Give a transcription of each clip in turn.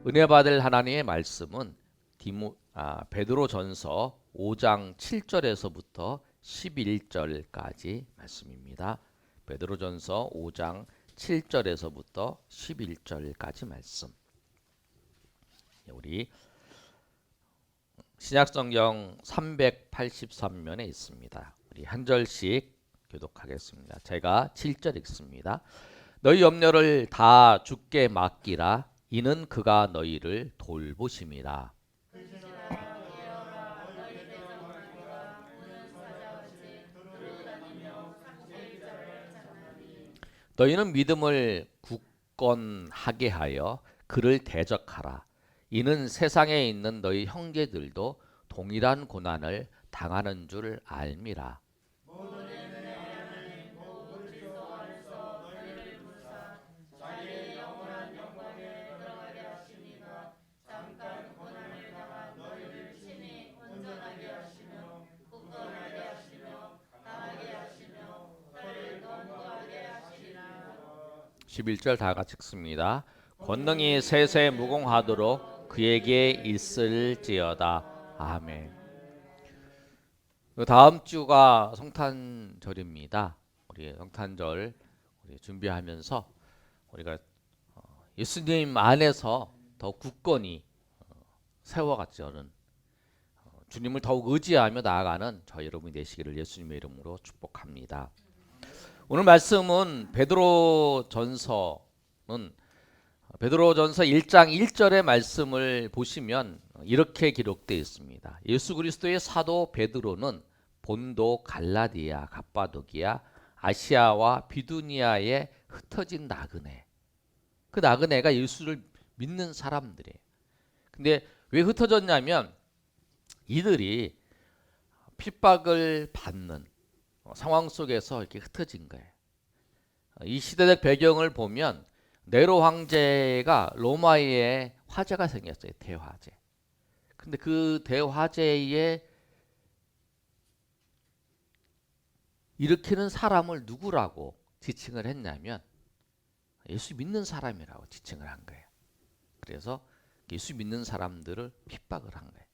은혜 받을 하나님의 말씀은 베드로전서 5장 7절에서부터 11절까지 말씀입니다. 베드로전서 5장 7절에서부터 11절까지 말씀. 우리 신약성경 383면에 있습니다. 우리 한 절씩 교독하겠습니다. 제가 7절 읽습니다. 너희 염려를 다 주께 맡기라. 이는 그가 너희를 돌보심이라. 너희는 믿음을 굳건하게 하여 그를 대적하라. 이는 세상에 있는 너희 형제들도 동일한 고난을 당하는 줄 알미라. 십일 절 다 같이 읽습니다. 권능이 세세 무궁하도록 그에게 있을지어다. 아멘. 다음 주가 성탄절입니다. 우리 성탄절 준비하면서 우리가 예수님 안에서 더 굳건히 세워가지는 주님을 더욱 의지하며 나아가는 저 여러분이 되시기를 예수님의 이름으로 축복합니다. 오늘 말씀은 베드로전서 1장 1절의 말씀을 보시면 이렇게 기록되어 있습니다. 예수 그리스도의 사도 베드로는 본도, 갈라디아, 갑바도기아, 아시아와 비두니아에 흩어진 나그네. 그 나그네가 예수를 믿는 사람들이에요. 근데 왜 흩어졌냐면 이들이 핍박을 받는 상황 속에서 이렇게 흩어진 거예요. 이 시대적 배경을 보면 네로 황제가 로마에 화재가 생겼어요. 대화재. 근데 그 대화재에 일으키는 사람을 누구라고 지칭을 했냐면 예수 믿는 사람이라고 지칭을 한 거예요. 그래서 예수 믿는 사람들을 핍박을 한 거예요.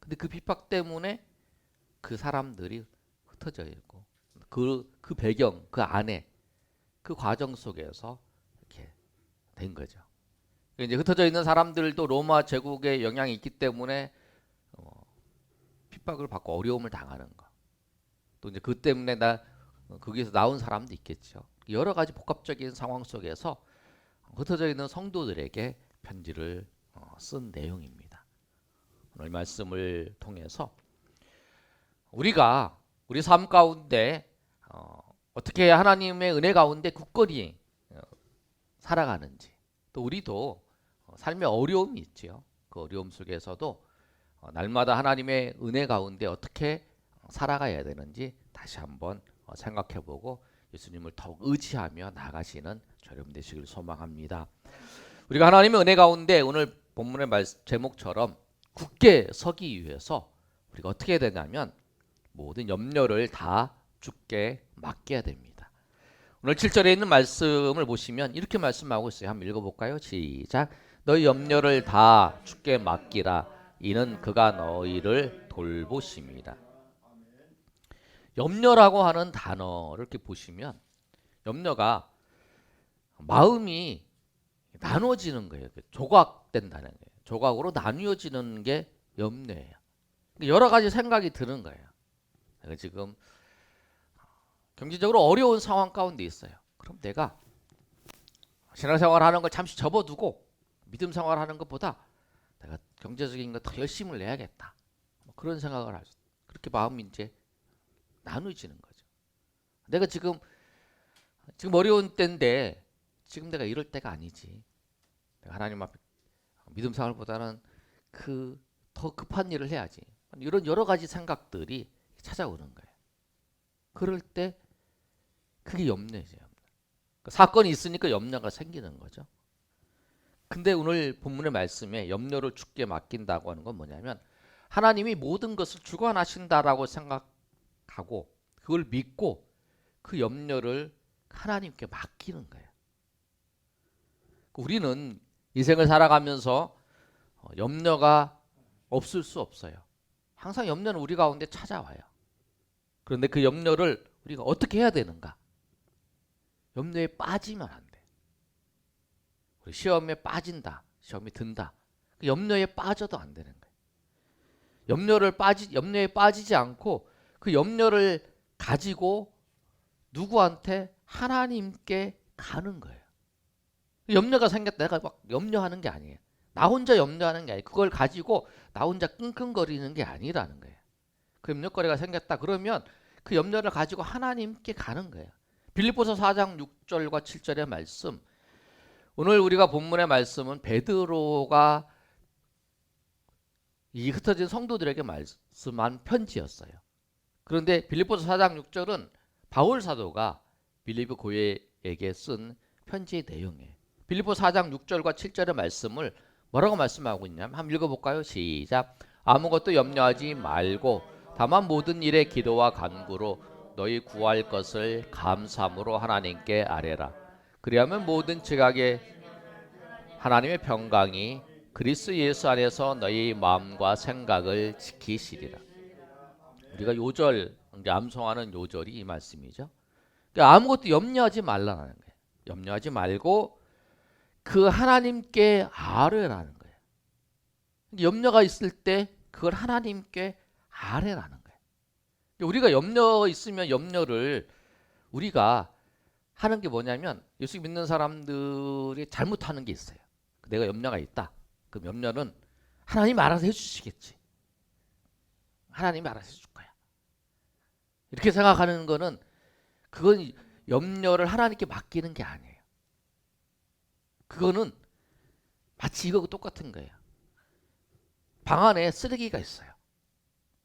근데 그 핍박 때문에 그 사람들이 흩어져 있고 그 배경, 그 안에 그 과정 속에서 이렇게 된 거죠. 이제 흩어져 있는 사람들도 로마 제국의 영향이 있기 때문에 핍박을 받고 어려움을 당하는 거. 또 이제 그 때문에 거기서 나온 사람도 있겠죠. 여러 가지 복합적인 상황 속에서 흩어져 있는 성도들에게 편지를 쓴 내용입니다. 오늘 말씀을 통해서 우리가 우리 삶 가운데 어떻게 하나님의 은혜 가운데 굳건히 살아가는지, 또 우리도 삶의 어려움이 있지요. 그 어려움 속에서도 날마다 하나님의 은혜 가운데 어떻게 살아가야 되는지 다시 한번 생각해보고 예수님을 더욱 의지하며 나가시는 여러분 되시길 소망합니다. 우리가 하나님의 은혜 가운데 오늘 본문의 제목처럼 굳게 서기 위해서 우리가 어떻게 해야 되냐면 모든 염려를 다 주께 맡겨야 됩니다. 오늘 7절에 있는 말씀을 보시면 이렇게 말씀하고 있어요. 한번 읽어볼까요? 시작. 너희 염려를 다 주께 맡기라. 이는 그가 너희를 돌보심이라. 염려라고 하는 단어를 이렇게 보시면 염려가 마음이 나눠지는 거예요. 조각된다는 거예요. 조각으로 나뉘어지는 게 염려예요. 여러 가지 생각이 드는 거예요. 내가 지금 경제적으로 어려운 상황 가운데 있어요. 그럼 내가 신앙생활 하는 걸 잠시 접어두고 믿음 생활 하는 것보다 내가 경제적인 거 더 열심을 내야겠다. 그런 생각을 하죠. 그렇게 마음이 이제 나누어지는 거죠. 내가 지금 어려운 때인데 지금 내가 이럴 때가 아니지. 내가 하나님 앞에 믿음 생활보다는 더 급한 일을 해야지. 이런 여러 가지 생각들이 찾아오는 거예요. 그럴 때 그게 염려죠. 사건이 있으니까 염려가 생기는 거죠. 근데 오늘 본문의 말씀에 염려를 주께 맡긴다고 하는 건 뭐냐면 하나님이 모든 것을 주관하신다라고 생각하고 그걸 믿고 그 염려를 하나님께 맡기는 거예요. 우리는 인생을 살아가면서 염려가 없을 수 없어요. 항상 염려는 우리 가운데 찾아와요. 그런데 그 염려를 우리가 어떻게 해야 되는가? 염려에 빠지면 안 돼. 우리 시험에 빠진다. 시험이 든다. 그 염려에 빠져도 안 되는 거예요. 염려에 빠지지 않고 그 염려를 가지고 누구한테 하나님께 가는 거예요. 염려가 생겼다. 내가 막 염려하는 게 아니에요. 나 혼자 염려하는 게 아니에요. 그걸 가지고 나 혼자 끙끙거리는 게 아니라는 거예요. 그 염려거리가 생겼다. 그러면 그 염려를 가지고 하나님께 가는 거예요. 빌립보서 4장 6절과 7절의 말씀. 오늘 우리가 본문의 말씀은 베드로가 이 흩어진 성도들에게 말씀한 편지였어요. 그런데 빌립보서 4장 6절은 바울 사도가 빌립보 교회에게 쓴 편지의 내용이에요. 빌립보 4장 6절과 7절의 말씀을 뭐라고 말씀하고 있냐면 한번 읽어볼까요? 시작. 아무것도 염려하지 말고 다만 모든 일에 기도와 간구로 너희 구할 것을 감사함으로 하나님께 아뢰라. 그리하면 모든 지각에 하나님의 평강이 그리스도 예수 안에서 너희 마음과 생각을 지키시리라. 우리가 요절 암송하는 요절이 이 말씀이죠. 그러니까 아무것도 염려하지 말라는 거예요. 염려하지 말고 그 하나님께 아뢰라는 거예요. 염려가 있을 때 그걸 하나님께 아뢰라는 거예요. 우리가 염려 있으면 염려를 우리가 하는 게 뭐냐면 예수 믿는 사람들이 잘못하는 게 있어요. 내가 염려가 있다. 그럼 염려는 하나님 알아서 해주시겠지. 하나님이 알아서 해줄 거야. 이렇게 생각하는 거는 그건 염려를 하나님께 맡기는 게 아니에요. 그거는 마치 이거하고 똑같은 거예요. 방 안에 쓰레기가 있어요.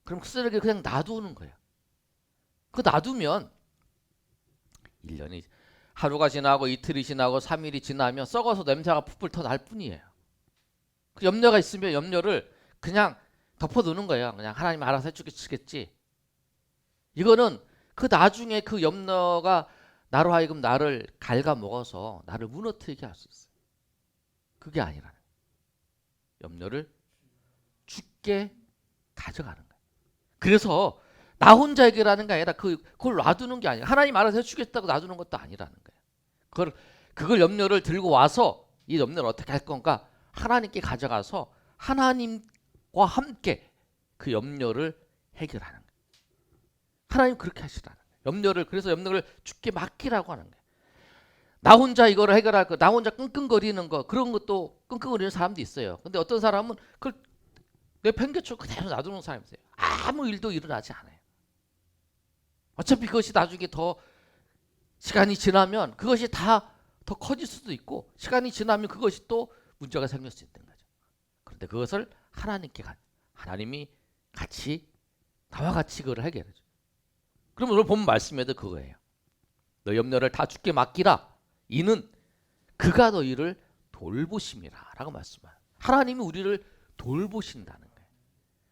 그럼 그 쓰레기를 그냥 놔두는 거예요. 그 놔두면 1년이 하루가 지나고 이틀이 지나고 3일이 지나면 썩어서 냄새가 풀풀 더 날 뿐이에요. 그 염려가 있으면 염려를 그냥 덮어두는 거예요. 그냥 하나님 알아서 해주겠지. 이거는 그 나중에 그 염려가 나로 하여금 나를 갉아먹어서 나를 무너뜨리게 할 수 있어요. 그게 아니라는 거예요. 염려를 죽게 가져가는 거예요. 그래서 나 혼자 해결하는 게 아니라 그걸 놔두는 게 아니라 하나님 알아서 해주겠다고 놔두는 것도 아니라는 거예요. 그걸 염려를 들고 와서 이 염려를 어떻게 할 건가? 하나님께 가져가서 하나님과 함께 그 염려를 해결하는 거예요. 하나님 그렇게 하시라는 거예요. 그래서 염려를 죽게 맡기라고 하는 거예요. 나 혼자 이거를 해결할 거, 나 혼자 끙끙거리는 거, 그런 것도 끙끙거리는 사람도 있어요. 근데 어떤 사람은 그걸 내팽개쳐 그대로 놔두는 사람이 있어요. 아무 일도 일어나지 않아요. 어차피 그것이 나중에 더 시간이 지나면 그것이 다 더 커질 수도 있고 시간이 지나면 그것이 또 문제가 생길 수 있는 거죠. 그런데 그것을 하나님께 하나님이 나와 같이 그걸 해결해줘. 그럼 오늘 본 말씀에도 그거예요. 너 염려를 다 주께 맡기라. 이는 그가 너희를 돌보심이라 라고 말씀해요. 하나님이 우리를 돌보신다는 거예요.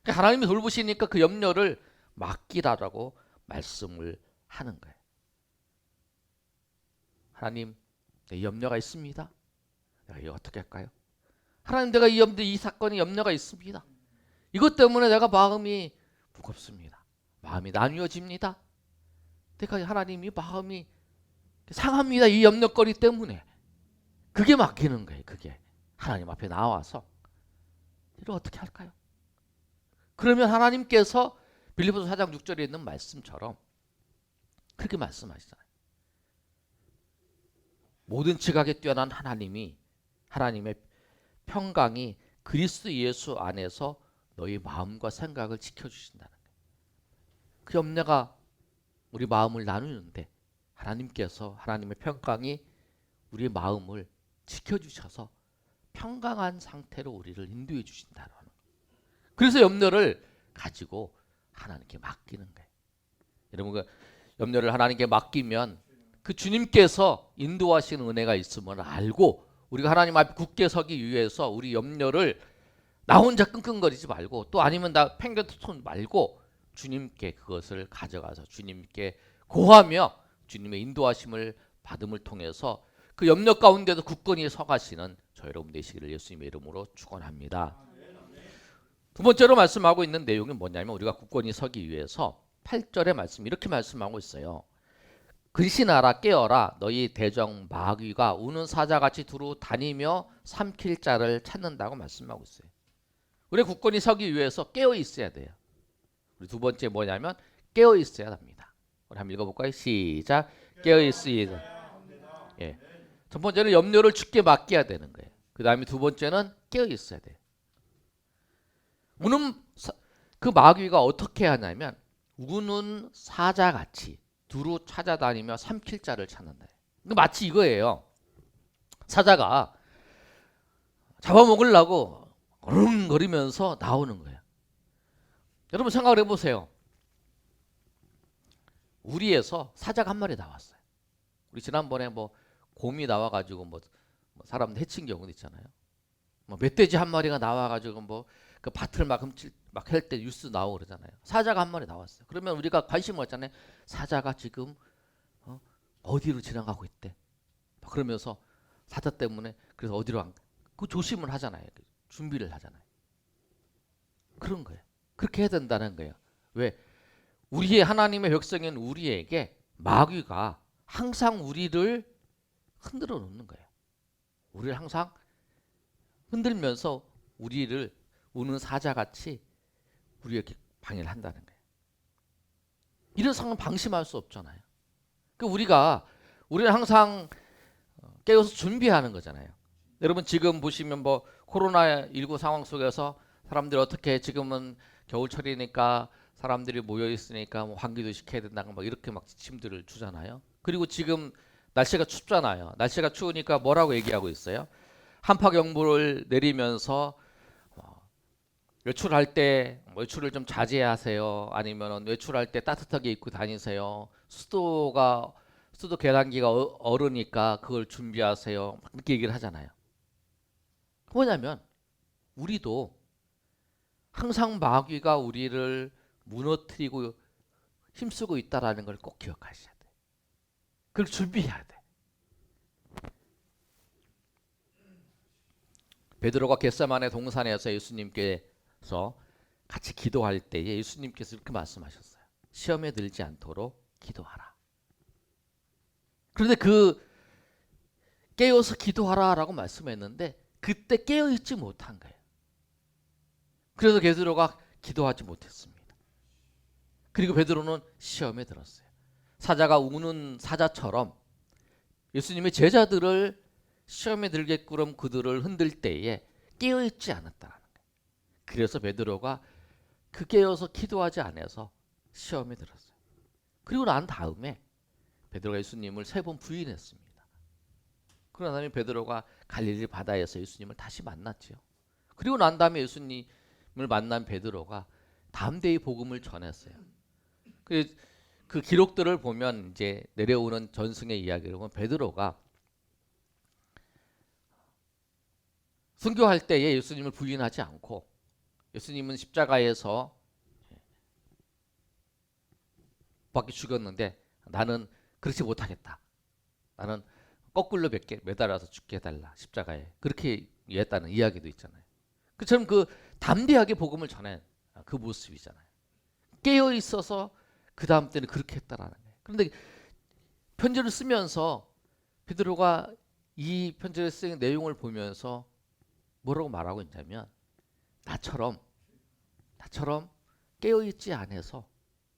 그러니까 하나님이 돌보시니까 그 염려를 맡기라라고 말씀을 하는 거예요. 하나님, 내 염려가 있습니다. 내가 이거 어떻게 할까요? 하나님, 내가 이 사건이 염려가 있습니다. 이것 때문에 내가 마음이 무겁습니다. 마음이 나뉘어집니다. 내가 하나님이 마음이 상합니다. 이 염려거리 때문에. 그게 맡기는 거예요. 그게 하나님 앞에 나와서 이걸 어떻게 할까요? 그러면 하나님께서 빌립보서 4장 6절에 있는 말씀처럼 그렇게 말씀하시잖아요. 모든 지각에 뛰어난 하나님의 평강이 그리스도 예수 안에서 너희 마음과 생각을 지켜주신다는 거예요. 그 염려가 우리 마음을 나누는데 하나님께서 하나님의 평강이 우리 마음을 지켜주셔서 평강한 상태로 우리를 인도해 주신다는 거예요. 그래서 염려를 가지고 하나님께 맡기는 거예요. 여러분, 그 염려를 하나님께 맡기면 그 주님께서 인도하시는 은혜가 있음을 알고 우리가 하나님 앞에 굳게 서기 위해서 우리 염려를 나 혼자 끙끙거리지 말고 또 아니면 나 팽개토지 말고 주님께 그것을 가져가서 주님께 고하며 주님의 인도하심을 받음을 통해서 그 염려 가운데도 굳건히 서가시는 저 여러분 되시기를 예수님의 이름으로 축원합니다. 두 번째로 말씀하고 있는 내용이 뭐냐면 우리가 굳건히 서기 위해서 8절의 말씀 이렇게 말씀하고 있어요. 근신하라 깨어라 너희 대적 마귀가 우는 사자같이 두루 다니며 삼킬 자를 찾는다고 말씀하고 있어요. 우리 굳건히 서기 위해서 깨어 있어야 돼요. 우리 두 번째 뭐냐면 깨어 있어야 합니다. 우리 한번 읽어볼까요? 시작. 깨어 있으이다. 예. 첫 번째는 염려를 주께 맡겨야 되는 거예요. 그 다음에 두 번째는 깨어 있어야 돼요. 우는 그 마귀가 어떻게 하냐면 우는 사자같이 두루 찾아다니며 삼킬 자를 찾는다. 마치 이거예요. 사자가 잡아먹으려고 어른거리면서 나오는 거예요. 여러분 생각을 해보세요. 우리에서 사자가 한 마리 나왔어요. 우리 지난번에 뭐 곰이 나와가지고 뭐 사람들 해친 경우도 있잖아요. 뭐 멧돼지 한 마리가 나와가지고 뭐 그 밭을 막 훔칠 막 할 때 뉴스 나오고 그러잖아요. 사자가 한 마리 나왔어요. 그러면 우리가 관심을 갖잖아요. 사자가 지금 어디로 지나가고 있대. 그러면서 사자 때문에 그래서 어디로 그 조심을 하잖아요. 준비를 하잖아요. 그런 거예요. 그렇게 해야 된다는 거예요. 왜? 우리의 하나님의 백성인 우리에게 마귀가 항상 우리를 흔들어 놓는 거예요. 우리를 항상 흔들면서 우리를 우는 사자같이 우리에게 방해를 한다는 거예요. 이런 상황 방심할 수 없잖아요. 우리는 항상 깨어서 준비하는 거잖아요. 여러분 지금 보시면 뭐 코로나19 상황 속에서 사람들이 어떻게 지금은 겨울철이니까 사람들이 모여 있으니까 뭐 환기도 시켜야 된다고 막 이렇게 막 지침들을 주잖아요. 그리고 지금 날씨가 춥잖아요. 날씨가 추우니까 뭐라고 얘기하고 있어요? 한파경보를 내리면서 외출할 때 외출을 좀 자제하세요. 아니면 외출할 때 따뜻하게 입고 다니세요. 수도 계단기가 얼으니까 그걸 준비하세요. 이렇게 얘기를 하잖아요. 뭐냐면 우리도 항상 마귀가 우리를 무너뜨리고 힘쓰고 있다라는 걸 꼭 기억하셔야 돼요. 그걸 준비해야 돼. 베드로가 겟세마네 동산에서 예수님께서 같이 기도할 때에 예수님께서 이렇게 말씀하셨어요. 시험에 들지 않도록 기도하라. 그런데 그 깨어서 기도하라라고 말씀했는데 그때 깨어 있지 못한 거예요. 그래서 베드로가 기도하지 못했습니다. 그리고 베드로는 시험에 들었어요. 사자가 우는 사자처럼 예수님의 제자들을 시험에 들게끔 그들을 흔들 때에 깨어 있지 않았다는 거예요. 그래서 베드로가 그 깨어서 기도하지 않아서 시험에 들었어요. 그리고 난 다음에 베드로가 예수님을 3번 부인했습니다. 그러나 다음에 베드로가 갈릴리 바다에서 예수님을 다시 만났죠. 그리고 난 다음에 예수님을 만난 베드로가 담대히 복음을 전했어요. 그 기록들을 보면 이제 내려오는 전승의 이야기를 보면 베드로가 순교할 때에 예수님을 부인하지 않고 예수님은 십자가에서 밖에 죽였는데 나는 그렇지 못하겠다. 나는 거꾸로 매달아서 죽게 해달라. 십자가에. 그렇게 했다는 이야기도 있잖아요. 그처럼 그 담대하게 복음을 전해 그 모습이잖아요. 깨어 있어서 그 다음 때는 그렇게 했다라는 거예요. 그런데 편지를 쓰면서 베드로가 이 편지를 쓴 내용을 보면서 뭐라고 말하고 있냐면 나처럼 깨어 있지 않아서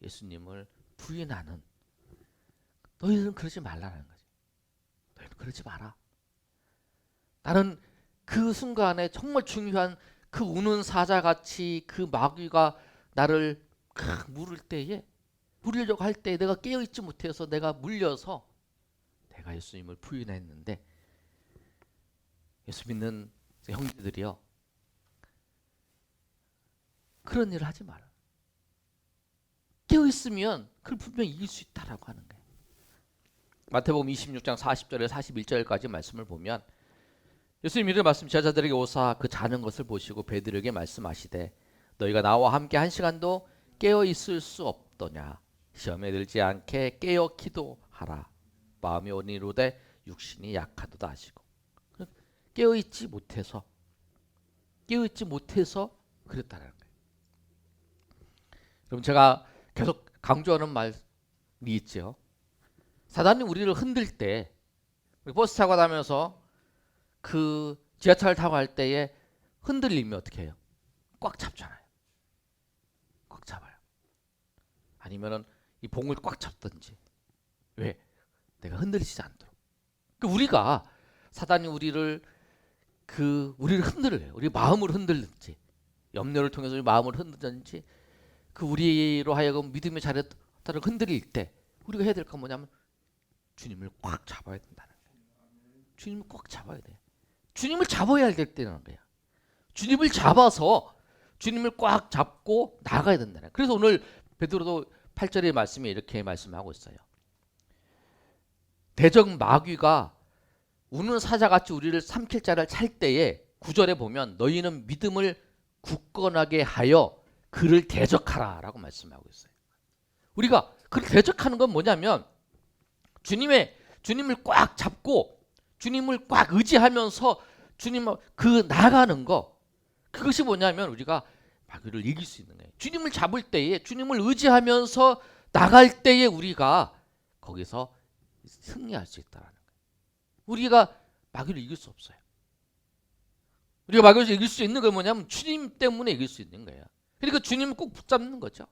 예수님을 부인하는 너희들은 그러지 말라는 거지. 너희는 그러지 마라. 나는 그 순간에 정말 중요한 그 우는 사자같이 그 마귀가 나를 물으려고 할 때 내가 깨어있지 못해서 내가 물려서 내가 예수님을 부인했는데 예수 믿는 형제들이요. 그런 일을 하지 마라. 깨어있으면 그걸 분명히 이길 수 있다라고 하는 거예요. 마태복음 26장 40절에 41절까지 말씀을 보면 예수님 이런 말씀 제자들에게 오사 그 자는 것을 보시고 베드로에게 말씀하시되 너희가 나와 함께 한 시간도 깨어 있을 수 없더냐 시험에 들지 않게 깨어 기도하라 마음이 온이로되 육신이 약하도다 하시고 깨어있지 못해서 그랬다는 거예요. 그럼 제가 계속 강조하는 말이 있죠. 사단이 우리를 흔들 때 우리 버스 타고 다니면서 그 지하철 타고 갈 때에 흔들리면 어떻게 해요? 꽉 잡잖아요. 꽉 잡아요. 아니면은 이 봉을 꽉 잡든지. 왜? 내가 흔들리지 않도록. 우리가 사단이 우리를 흔들어요. 우리 마음을 흔들든지 염려를 통해서 우리 마음을 흔들든지 우리로 하여금 믿음의 자리를 흔들릴 때 우리가 해야 될 건 뭐냐면 주님을 꽉 잡아야 된다는 거예요. 주님을 꽉 잡아야 돼요. 주님을 잡아야 될 때는 거예요. 주님을 잡아서 주님을 꽉 잡고 나가야 된다는 거예요. 그래서 오늘 베드로도 8절의 말씀에 이렇게 말씀하고 있어요. 대적 마귀가 우는 사자같이 우리를 삼킬 자를 찰 때에 9절에 보면 너희는 믿음을 굳건하게 하여 그를 대적하라 라고 말씀하고 있어요. 우리가 그를 대적하는 건 뭐냐면 주님을 꽉 잡고 주님을 꽉 의지하면서 주님을 나가는 거, 그것이 뭐냐면 우리가 마귀를 이길 수 있는 거예요. 주님을 잡을 때에 주님을 의지하면서 나갈 때에 우리가 거기서 승리할 수 있다는 거예요. 우리가 마귀를 이길 수 없어요. 우리가 마귀를 이길 수 있는 건 뭐냐면 주님 때문에 이길 수 있는 거예요. 그러니까 주님을 꼭 붙잡는 거죠.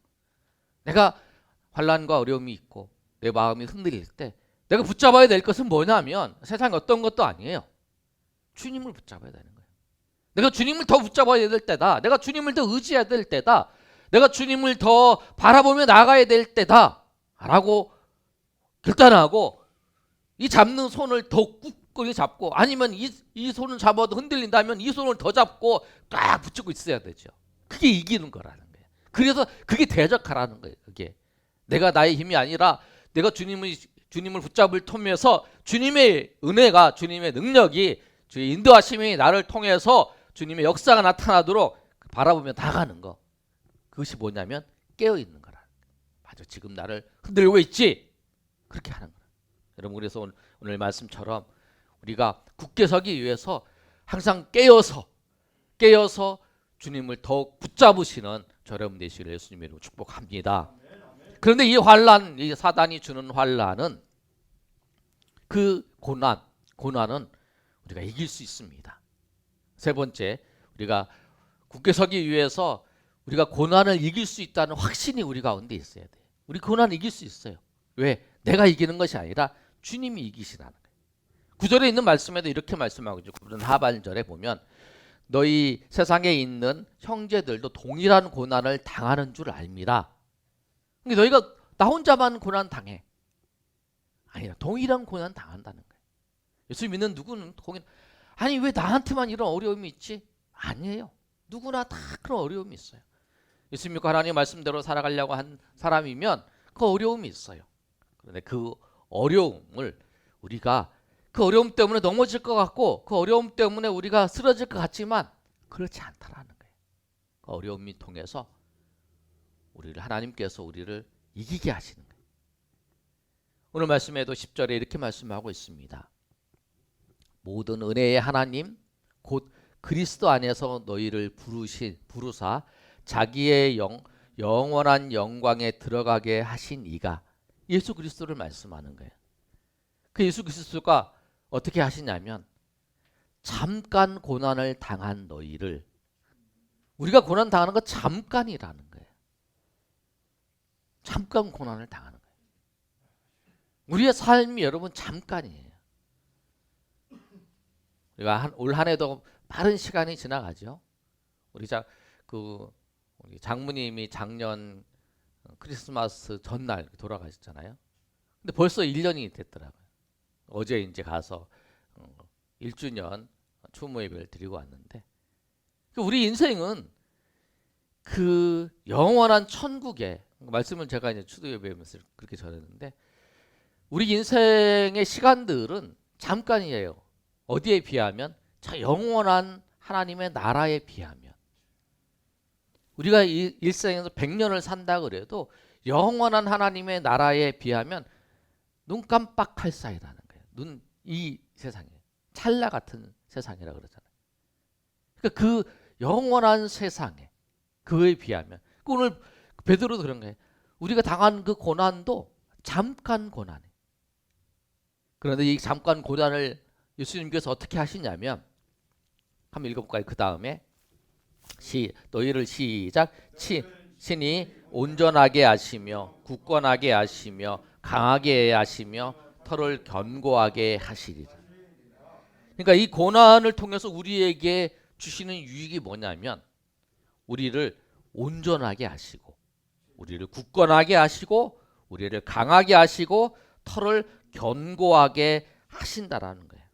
내가 환난과 어려움이 있고 내 마음이 흔들릴 때 내가 붙잡아야 될 것은 뭐냐면 세상 어떤 것도 아니에요. 주님을 붙잡아야 되는 거예요. 내가 주님을 더 붙잡아야 될 때다. 내가 주님을 더 의지해야 될 때다. 내가 주님을 더 바라보며 나가야 될 때다 라고 결단하고 이 잡는 손을 더 굳건히 잡고, 아니면 이 손을 잡아도 흔들린다면 이 손을 더 잡고 꽉 붙이고 있어야 되죠. 그게 이기는 거라는 거예요. 그래서 그게 대적하라는 거예요. 그게 내가 나의 힘이 아니라 내가 주님을 붙잡을 통해서 주님의 은혜가, 주님의 능력이, 주의 인도하심이 나를 통해서 주님의 역사가 나타나도록 바라보며 나가는 거. 그것이 뭐냐면 깨어있는 거라. 맞아, 지금 나를 흔들고 있지? 그렇게 하는 거라. 여러분, 그래서 오늘 말씀처럼 우리가 굳게 서기 위해서 항상 깨어서 주님을 더욱 붙잡으시는 저 여러분 되시기를 예수님의 이름으로 축복합니다. 그런데 이 사단이 주는 환난은, 그 고난은 우리가 이길 수 있습니다. 세 번째, 우리가 굳게 서기 위해서 우리가 고난을 이길 수 있다는 확신이 우리 가운데 있어야 돼요. 우리 고난을 이길 수 있어요. 왜? 내가 이기는 것이 아니라 주님이 이기시라는 거예요. 9절에 있는 말씀에도 이렇게 말씀하고 있죠. 9절 하반절에 보면 너희 세상에 있는 형제들도 동일한 고난을 당하는 줄 알미라. 근데 너희가 나 혼자만 고난 당해? 아니라 동일한 고난 당한다는 거예요. 예수 믿는 누구는 아니 왜 나한테만 이런 어려움이 있지? 아니에요. 누구나 다 그런 어려움이 있어요. 예수 믿고 하나님 말씀대로 살아가려고 한 사람이면 그 어려움이 있어요. 그런데 그 어려움을 우리가 그 어려움 때문에 넘어질 것 같고 그 어려움 때문에 우리가 쓰러질 것 같지만 그렇지 않다라는 거예요. 그 어려움이 통해서 하나님께서 우리를 이기게 하시는 거예요. 오늘 말씀에도 10절에 이렇게 말씀하고 있습니다. 모든 은혜의 하나님 곧 그리스도 안에서 너희를 부르사 자기의 영원한 영광에 들어가게 하신 이가, 예수 그리스도를 말씀하는 거예요. 그 예수 그리스도가 어떻게 하시냐면 잠깐 고난을 당한 너희를, 우리가 고난 당하는 건 잠깐이라는 거예요. 잠깐 고난을 당하는 거예요. 우리의 삶이 여러분 잠깐이에요. 우리가 올 한 해도 빠른 시간이 지나가죠. 우리 장모님이 작년 크리스마스 전날 돌아가셨잖아요. 근데 벌써 1년이 됐더라고요. 어제 이제 가서 1주년 추모 예배를 드리고 왔는데, 우리 인생은 그 영원한 천국에, 말씀을 제가 이제 추도 예배하면서 그렇게 전했는데, 우리 인생의 시간들은 잠깐이에요. 어디에 비하면 저 영원한 하나님의 나라에 비하면. 우리가 이 일생에서 100년을 산다 그래도 영원한 하나님의 나라에 비하면 눈 깜빡할 사이라는 거예요. 이 세상에 찰나 같은 세상이라 그러잖아요. 그러니까 그 영원한 세상에 그에 비하면 오늘 베드로도 그런 거예요. 우리가 당한 그 고난도 잠깐 고난이에요. 그런데 이 잠깐 고난을 예수님께서 어떻게 하시냐면 한번 읽어볼까요? 그 다음에 너희를 시작 신이 온전하게 하시며 굳건하게 하시며 강하게 하시며 털을 견고하게 하시리라. 그러니까 이 고난을 통해서 우리에게 주시는 유익이 뭐냐면 우리를 온전하게 하시고 우리를 굳건하게 하시고 우리를 강하게 하시고 털을 견고하게 하신다라는 거예요.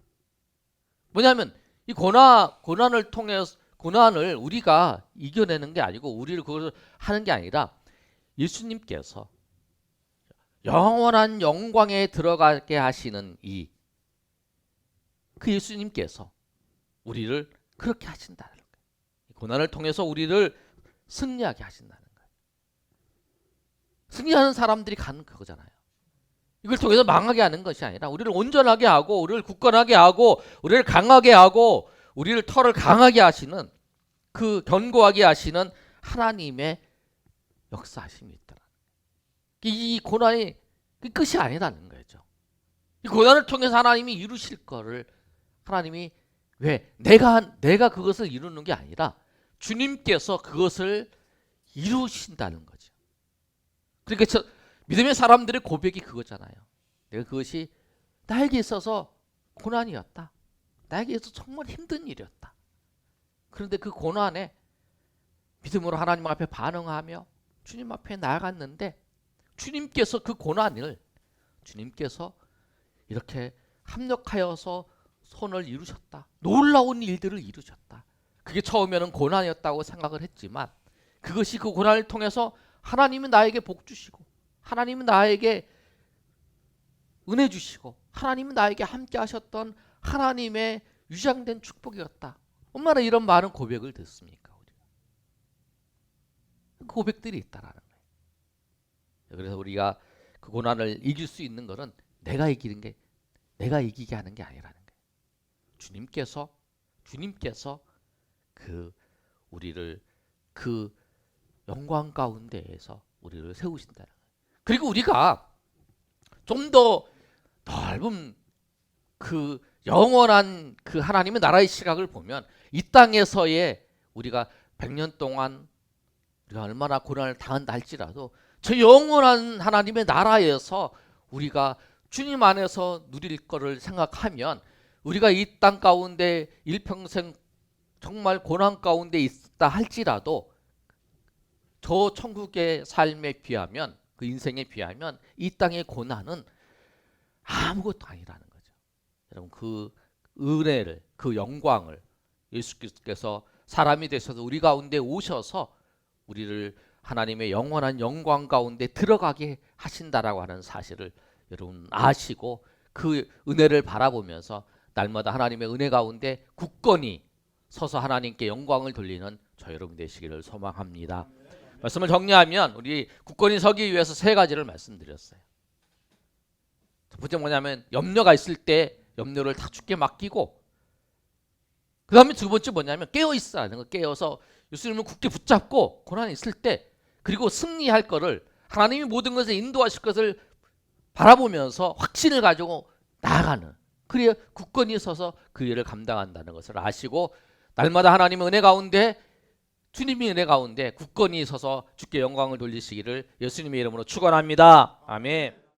뭐냐면 이 고난을 통해서 고난을 우리가 이겨내는 게 아니고 우리를 그걸 하는 게 아니라 예수님께서 영원한 영광에 들어가게 하시는 그 예수님께서 우리를 그렇게 하신다는 거예요. 고난을 통해서 우리를 승리하게 하신다는 거예요. 승리하는 사람들이 가는 그거잖아요. 이걸 통해서 망하게 하는 것이 아니라 우리를 온전하게 하고 우리를 굳건하게 하고 우리를 강하게 하고 우리를 털을 강하게 하시는 그 견고하게 하시는 하나님의 역사하심이 있다. 이 고난이 끝이 아니라는 거죠. 이 고난을 통해서 하나님이 이루실 거를 하나님이 왜 내가 그것을 이루는 게 아니라 주님께서 그것을 이루신다는 거죠. 그러니까 믿음의 사람들의 고백이 그거잖아요. 내가 그것이 나에게 있어서 고난이었다. 나에게 있어서 정말 힘든 일이었다. 그런데 그 고난에 믿음으로 하나님 앞에 반응하며 주님 앞에 나아갔는데 주님께서 그 고난을 주님께서 이렇게 합력하여서 손을 이루셨다. 놀라운 일들을 이루셨다. 그게 처음에는 고난이었다고 생각을 했지만 그것이 그 고난을 통해서 하나님은 나에게 복 주시고 하나님은 나에게 은혜 주시고 하나님은 나에게 함께 하셨던 하나님의 위장된 축복이었다. 얼마나 이런 많은 고백을 듣습니까? 우리가. 고백들이 있다라는 거예요. 그래서 우리가 그 고난을 이길 수 있는 것은 내가 이기게 하는 게 아니라는 거예요. 주님께서 우리를 그 영광 가운데에서 우리를 세우신다는 거예요. 그리고 우리가 좀 더 넓은 그 영원한 그 하나님의 나라의 시각을 보면 이 땅에서의 우리가 100년 동안 우리가 얼마나 고난을 당한다 할지라도 저 영원한 하나님의 나라에서 우리가 주님 안에서 누릴 거를 생각하면 우리가 이 땅 가운데 일평생 정말 고난 가운데 있다 할지라도 저 천국의 삶에 비하면 그 인생에 비하면 이 땅의 고난은 아무것도 아니라는 거죠. 여러분 그 은혜를 그 영광을 예수께서 사람이 되셔서 우리 가운데 오셔서 우리를 하나님의 영원한 영광 가운데 들어가게 하신다라고 하는 사실을 여러분 아시고 그 은혜를 바라보면서 날마다 하나님의 은혜 가운데 굳건히 서서 하나님께 영광을 돌리는 저 여러분 되시기를 소망합니다. 말씀을 정리하면 우리 굳건히 서기 위해서 세 가지를 말씀드렸어요. 첫 번째 뭐냐면 염려가 있을 때 염려를 다 주께 맡기고 그 다음에 두 번째 뭐냐면 깨어있으라는 거. 깨어서 예수님을 굳게 붙잡고 고난이 있을 때 그리고 승리할 거를 하나님이 모든 것을 인도하실 것을 바라보면서 확신을 가지고 나아가는 그래야 굳건히 서서 그 일을 감당한다는 것을 아시고 날마다 하나님의 은혜 가운데 주님의 은혜 가운데 굳건히 서서 주께 영광을 돌리시기를 예수님의 이름으로 축원합니다. 아멘.